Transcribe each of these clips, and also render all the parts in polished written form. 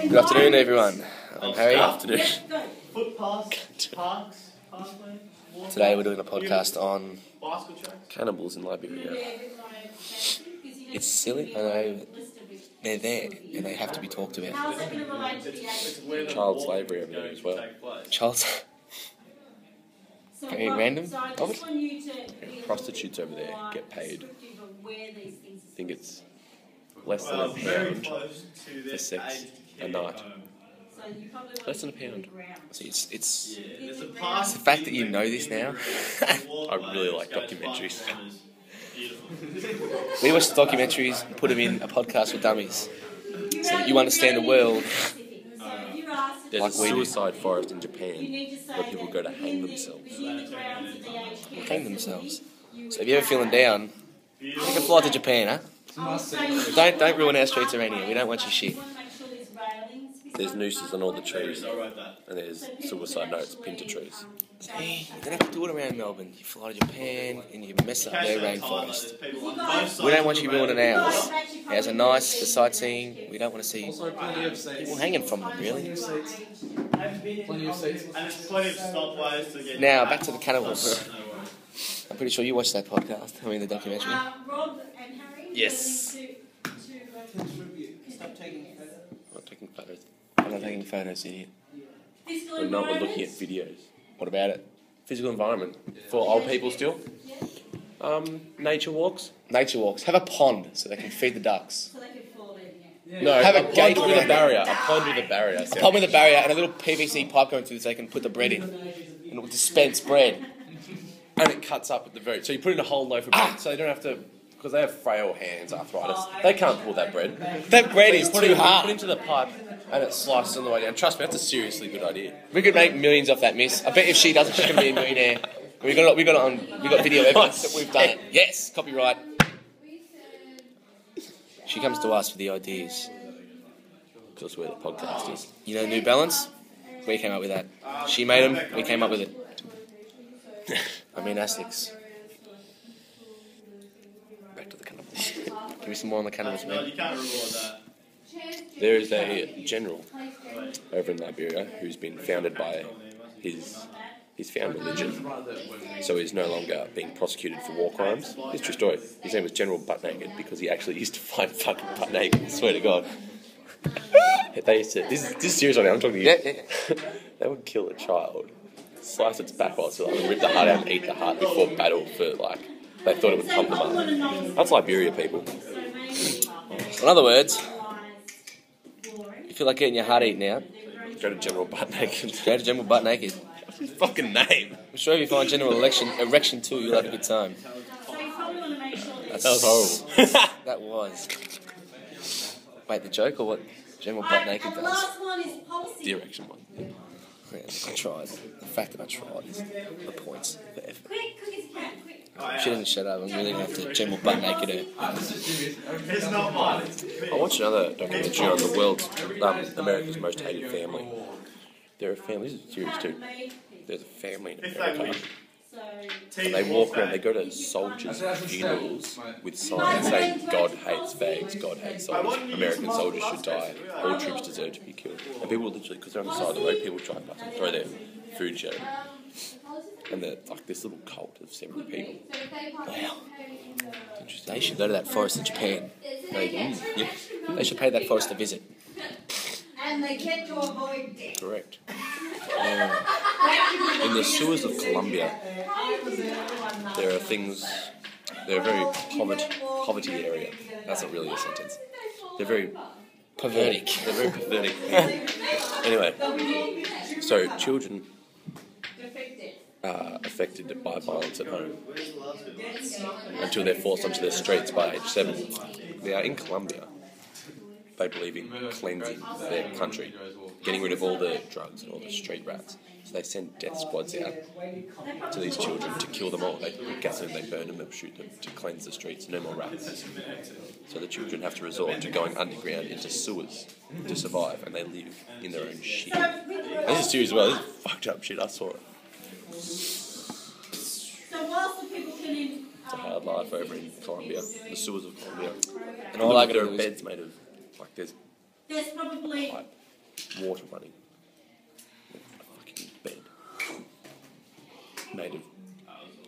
Good afternoon, everyone. I'm Harry. Good afternoon. Today we're doing a podcast on Cannibals in Liberia. it's silly. I know they're there and they have to be talked about. Child slavery over there as well. Child. Very random. Prostitutes over there get paid. I think it's less than £1 for sex a night. Less than £1. See, it's the fact that you know this now. I really like documentaries. We watch the documentaries and put them in a podcast for dummies, so that you understand the world. There's Like a we do. suicide forest in Japan where people go to hang themselves. Hang themselves. So if you're ever feeling down, take a flight to Japan, huh? Don't ruin our streets around here. We don't want your shit. There's nooses on all the trees, and there's suicide notes pinned to trees. See, you don't have to do it around Melbourne. You fly to Japan and you mess up their rainforest. We don't want you ruining ours. Ours are nice for sightseeing. We don't want to see people hanging from them, really. Now, back to the cannibals. I'm pretty sure you watched that podcast. I mean, the documentary. Rob and Harry. Yes. Stop taking photos. I'm not taking photos. I'm not taking photos, idiot. We're not. We're looking at videos. What about it? Physical environment for old people still. Nature walks. Nature walks. Have a pond so they can feed the ducks. So they can fall in, No, Have a pond gate with around a barrier. A pond with a barrier. A pond with a barrier and a little PVC pipe going through so they can put the bread in. And it will dispense bread. And it cuts up at the very. So you put in a whole loaf of bread, so they don't have to, because they have frail hands, arthritis. They can't pull that bread. That bread is Put too it hard. into the pipe, and it slices on the way down. Trust me, that's a seriously good idea. We could make millions off that, miss. I bet if she does it, she's going to be a millionaire. We got video evidence that we've done it. Yes, copyright. She comes to us for the ideas. Because that's where the podcast is. You know New Balance? We came up with that. She made them, we came up with it. I mean Asics. Back to the cannibals. Give me some more on the cannibals, man. There is a general over in Liberia who's been founded by his found religion. So he's no longer being prosecuted for war crimes. It's a true story. His name was General Butt Naked because he actually used to fight fucking butt naked. I swear to God. They used to. This is serious right now. I'm talking to you. Yeah. They would kill a child, slice its back while it's alive, rip the heart out and eat the heart before battle for like. They thought it would pump them up. That's Liberia, people. In other words, you feel like getting your heart eaten out, Go to General Butt Naked. go to General Butt Naked. What's his fucking name? I'm sure if you find General Erection 2, you'll have a good time. That was horrible. That was. Wait, the joke or what General Butt Naked And the does? last one is policy. The erection one. Yeah, I tried. The fact that I tried is the points for effort. Quick as you can, quick. She didn't shut up. I'm really going to have to General Butt Naked her. I watched another documentary on the world's, America's most hated family. There are families, this is serious too. There's a family in America, and they walk around, they go to soldiers' funerals with signs saying, God hates fags, God hates soldiers, American soldiers should die, all troops deserve to be killed. And people literally, because they're on the side of the road, people drive past and throw their food at them. And they're like this little cult of 70 people. Wow. They should go to that forest in Japan. Yeah. They should pay that forest a visit. And they get to avoid death. Correct. In the sewers of Colombia, there are things, they're a very poverty area. That's not really a sentence. They're very Pervertic. They're very pathetic people. Anyway, so children are affected by violence at home until they're forced onto the streets by age 7. Now, in Colombia, they believe in cleansing their country, getting rid of all the drugs and all the street rats. So they send death squads out to these children to kill them all. They gas them, they burn them, they shoot them to cleanse the streets, no more rats. So the children have to resort to going underground into sewers to survive, and they live in their own shit. And this is serious as well, this is fucked up shit, I saw it. So whilst the people can It's a hard life over in Colombia, the sewers of Colombia. And all I There gotta are do is beds made of, like, there's there's probably pipe water running. A fucking bed made of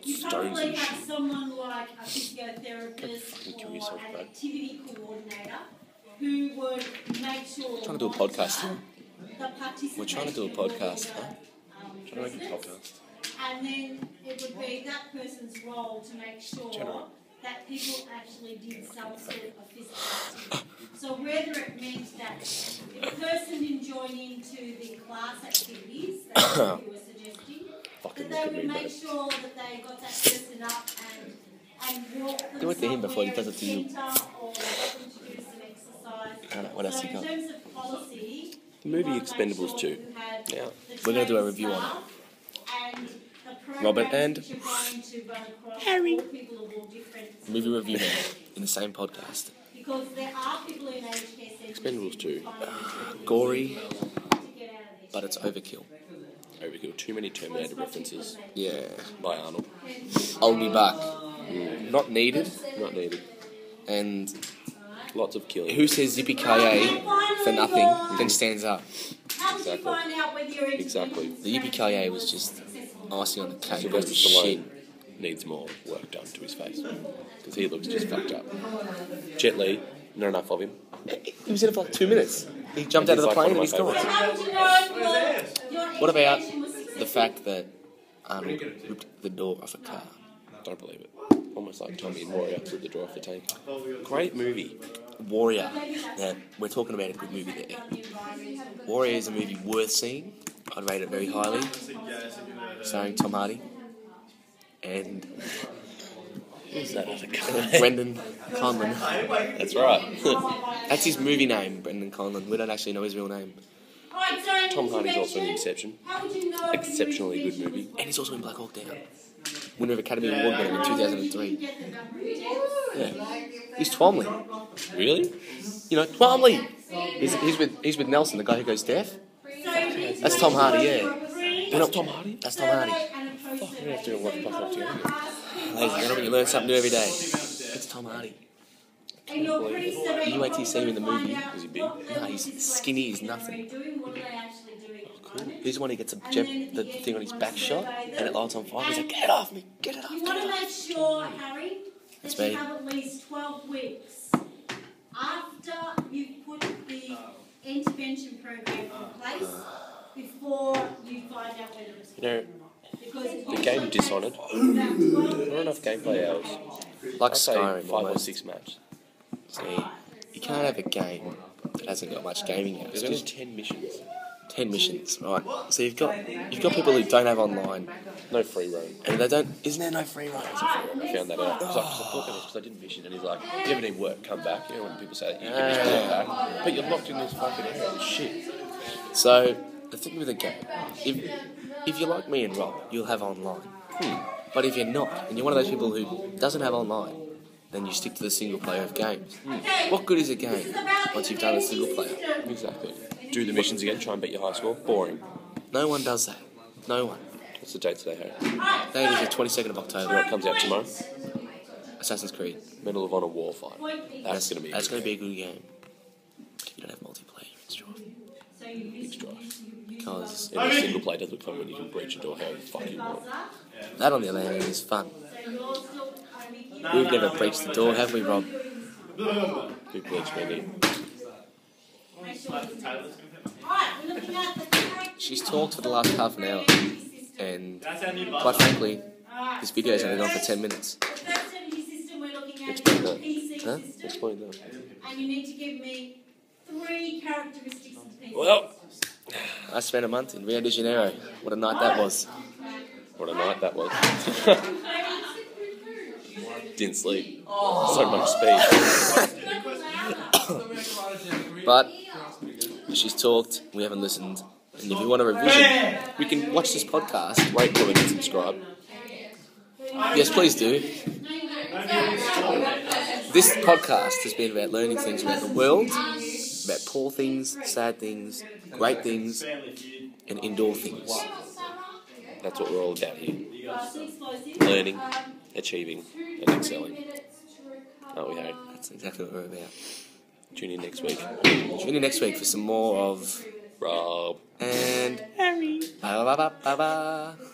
stones Probably and have shit. someone like a physiotherapist fucking kill or yourself, an bro. activity coordinator who would make sure. Trying to do a podcast. The participation We're trying to do a of all podcast, the, huh? Trying to make a residents. podcast. And then it would be that person's role to make Turn sure around. that people actually did some sort of physical activity. So whether it meant that the person didn't join into the class activities that you were suggesting, Fucking that look they at would me, make bro. sure that they got that person up and walk them Do it to him before he does it to you. somewhere, or get them to do some exercise. I don't know, what else So you got? in terms of policy, The movie you wanna make Expendables sure 2. you had Yeah. the We're gonna do a trained review on it. staff and the Robert programs and that you're going to run across Harry. all people of all different Movie review now in the same podcast. because there are people in aged care centres Expendables 2. Gory, to get out of their but it's overkill. Overkill. Too many Terminator references Yeah. by Arnold. I'll be back. Not needed. Not needed. And Lots of killing. who says yippee-ki-yay for nothing, then stands up? How did you Exactly. find out whether you're Exactly. The yippee-ki-yay was just icing on the cake. Sylvester Shit. Stallone needs more work done to his face because he looks just fucked up. Jet Li, not enough of him. He was in it for like 2 minutes. He jumped out of the He's like plane and one he's of my gone. How did you know your What about education was successful? the fact that Arnold ripped the door off a car? Don't believe it. Almost like Tommy and Warrior with the door off the tank. Great movie. Warrior. Now, we're talking about a good movie there. Warrior is a movie worth seeing. I'd rate it very highly. Starring Tom Hardy and Who's that other guy? Brendan Conlon. That's right. That's his movie name, Brendan Conlon. We don't actually know his real name. Alright, so Tom you Hardy's also in The mentioned, Exception. how would you know Exceptionally when good your movie. intervention And he's also in Black Hawk Down. was Winner of Academy Award winner in You 2003. didn't get the government jets. Yeah. He's Twomley. Really? You know, Twomley. He's with Nelson, the guy who goes deaf. So you need to That's make Tom sure Hardy, you're yeah. a pre- That's Tom Hardy? That's Tom Hardy. survey and a post-survey. we're gonna have to watch So you Black Hawk probably Down. wanna ask Ladies and gentlemen, you learn something new every day. It's Tom Hardy. And your pre-survey, You wait till you see him in the probably movie. find out Is he big? what No, level he's of skinny, he's dyslexia nothing. they're doing, what are they actually doing at the moment. He's the one who gets And then at the the end, thing on his you back wanna shot survey and it them. lights on fire. He's like, And get it off me, get it off, You get want it to off. make sure, Harry, That's that me. you have at least 12 weeks after you've put the intervention program in place before you find out whether it's You know, because it the usually game takes Dishonored, about 12 not enough gameplay hours. Like I'd say Skyrim 5 or almost. 6 maps. See, you can't have a game that hasn't got much gaming hours. There's only Just 10 missions. 10 missions, right? So you've got people who don't have online, No free roam. and they don't. Isn't there no free roam? I found that out. Because I thought that was because I didn't mission. And he's like, you ever need work, come back. You know when people say that, you can just go back. But you're locked in this fucking area. Shit. So the thing with the game, if you're like me and Rob, you'll have online. But if you're not, and you're one of those people who doesn't have online, then you stick to the single player of games. What good is a game once you've done a single player? Exactly. Do the missions again, try and beat your high score. Boring. No one does that. No one. What's the date today, Harry? Date is the 22nd of You know October. what comes out tomorrow? Assassin's Creed. Medal of Honor Warfighter. That's going to be a That's good going to be a good game. You don't have multiplayer. It's true. Big strife. Because Every single play does look fun when you can breach a door however the fuck you want. that, on the other hand, is fun. We've never breached the door, have we, Rob? Who breached me? She's talked for the last half an hour, and quite frankly, this video's only gone for 10 minutes. Explain that. Huh? Explain that. And you need to give me 3 characteristics of people. Well, I spent a month in Rio de Janeiro. What a night that was. what a night that was. Didn't sleep. So much speed. But she's talked, we haven't listened. And if you want a revision, we can watch this podcast. Rate, comment, and subscribe. Yes, please do. This podcast has been about learning things about the world, about poor things, sad things, great things, and indoor things. That's what we're all about here. Learning, achieving, and excelling. Aren't we, Harry? That's exactly what we're about. Tune in next week. Tune in next week for some more of Rob. And Harry. Ba ba ba ba ba.